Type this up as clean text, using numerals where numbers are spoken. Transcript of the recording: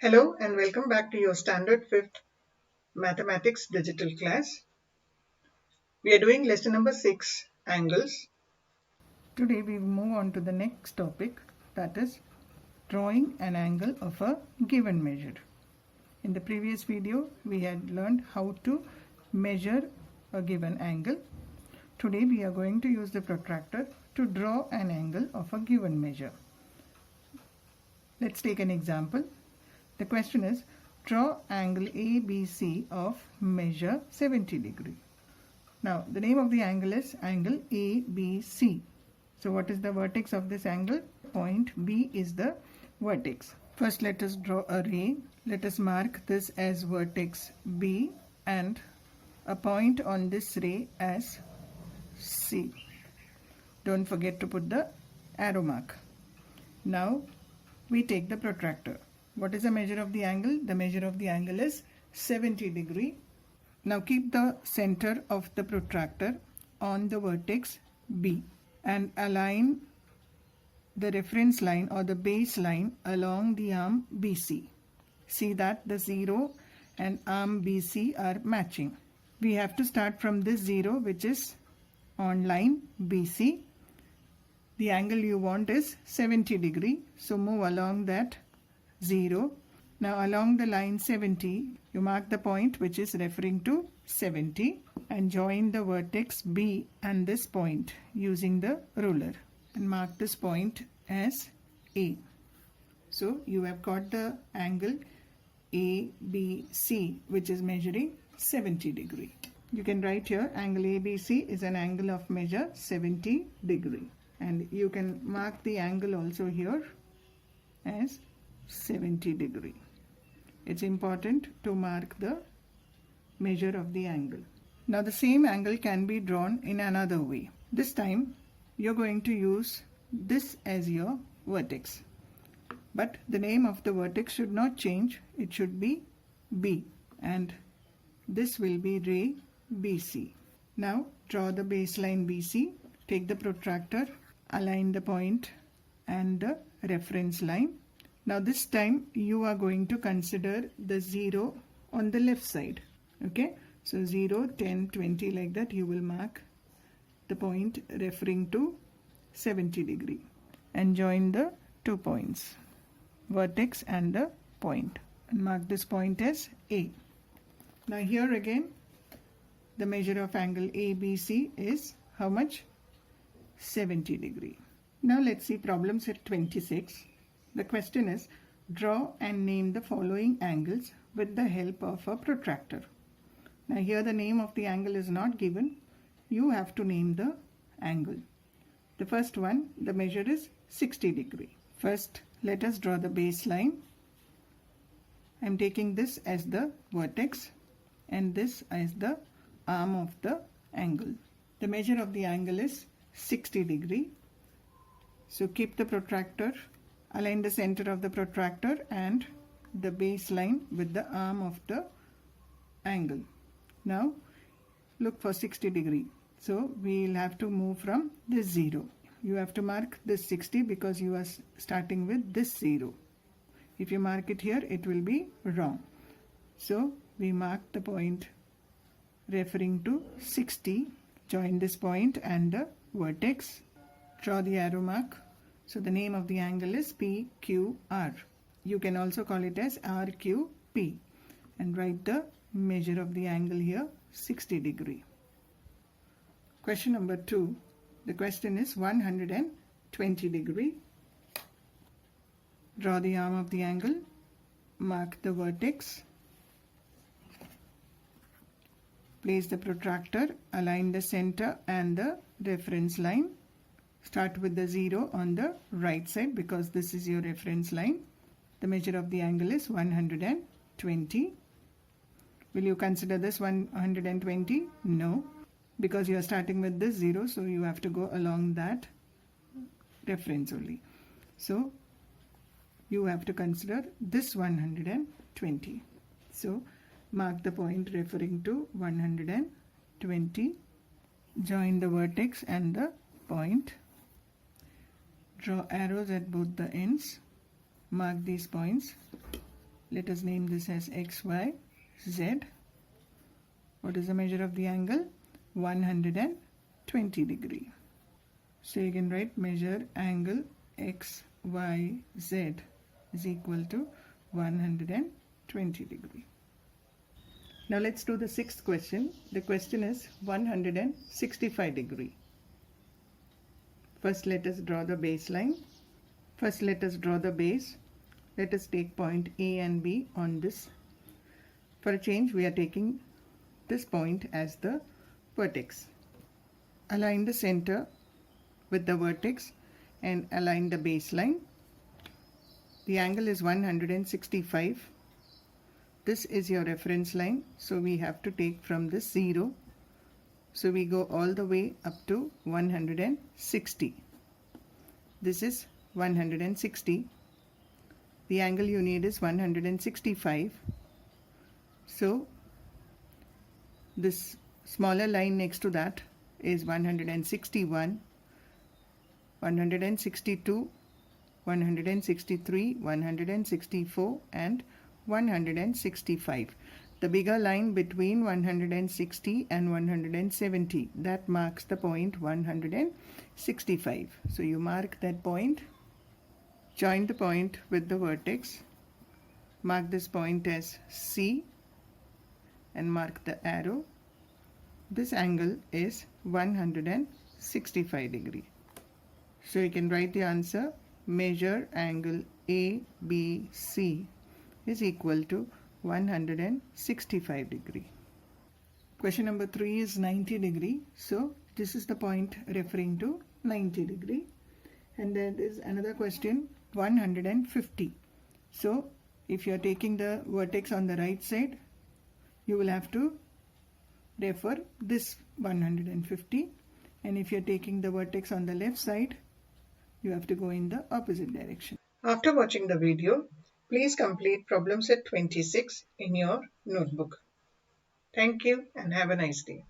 Hello and welcome back to your standard 5th mathematics digital class. We are doing lesson number 6, angles. Today we move on to the next topic, that is drawing an angle of a given measure. In the previous video we had learned how to measure a given angle. Today we are going to use the protractor to draw an angle of a given measure. Let's take an example. The question is, draw angle ABC of measure 70 degree. Now the name of the angle is angle ABC. So what is the vertex of this angle? Point B is the vertex. First let us draw a ray. Let us mark this as vertex B and a point on this ray as C. Don't forget to put the arrow mark. Now we take the protractor. What is the measure of the angle? The measure of the angle is 70 degree. Now keep the center of the protractor on the vertex B and align the reference line or the base line along the arm BC. See that the 0 and arm BC are matching. We have to start from this 0 which is on line BC. The angle you want is 70 degree. So move along that 0. Now along the line 70, you mark the point which is referring to 70 and join the vertex B and this point using the ruler and mark this point as A. So you have got the angle ABC which is measuring 70 degree. You can write here angle ABC is an angle of measure 70 degree, and you can mark the angle also here as 70 degree. It's important to mark the measure of the angle. Now the same angle can be drawn in another way. This time you're going to use this as your vertex. But the name of the vertex should not change. It should be B and this will be ray BC. Now draw the baseline BC. Take the protractor, align the point and the reference line. Now this time you are going to consider the 0 on the left side. Okay, so 0, 10, 20 like that you will mark the point referring to 70 degree and join the 2 points, vertex and the point, and mark this point as A. Now here again the measure of angle ABC is how much? 70 degree. Now let's see problem set 26. The question is, draw and name the following angles with the help of a protractor. Now here the name of the angle is not given. You have to name the angle. The first one, the measure is 60 degree. First let us draw the baseline. I am taking this as the vertex and this as the arm of the angle. The measure of the angle is 60 degree. So keep the protractor, align the center of the protractor and the baseline with the arm of the angle. Now look for 60 degree. So we will have to move from this 0. You have to mark this 60 because you are starting with this 0. If you mark it here, it will be wrong. So we mark the point referring to 60. Join this point and the vertex. Draw the arrow mark. So the name of the angle is PQR. You can also call it as RQP and write the measure of the angle here 60 degree. Question number 2. The question is 120 degree. Draw the arm of the angle. Mark the vertex. Place the protractor. Align the center and the reference line. Start with the 0 on the right side because this is your reference line. The measure of the angle is 120. Will you consider this 120? No, because you are starting with this 0, so you have to go along that reference only. So you have to consider this 120. So mark the point referring to 120. Join the vertex and the point. Draw arrows at both the ends. Mark these points. let us name this as XYZ. What is the measure of the angle? 120 degree. So you can write measure angle XYZ is equal to 120 degree. Now let's do the sixth question. The question is 165 degree. First let us draw the baseline. First let us draw the base. Let us take point A and B on this. For a change we are taking this point as the vertex. Align the center with the vertex and align the baseline. The angle is 165. This is your reference line, so we have to take from this 0. So we go all the way up to 160. This is 160. The angle you need is 165. So this smaller line next to that is 161, 162, 163, 164 and 165. The bigger line between 160 and 170, that marks the point 165. So you mark that point, join the point with the vertex, mark this point as C and mark the arrow. This angle is 165 degree. So you can write the answer, measure angle ABC is equal to 165 degree. Question number 3 is 90 degree. So this is the point referring to 90 degree. And there is another question, 150. So if you are taking the vertex on the right side, you will have to refer this 150, and if you are taking the vertex on the left side, you have to go in the opposite direction. After watching the video, please complete problem set 26 in your notebook. Thank you and have a nice day.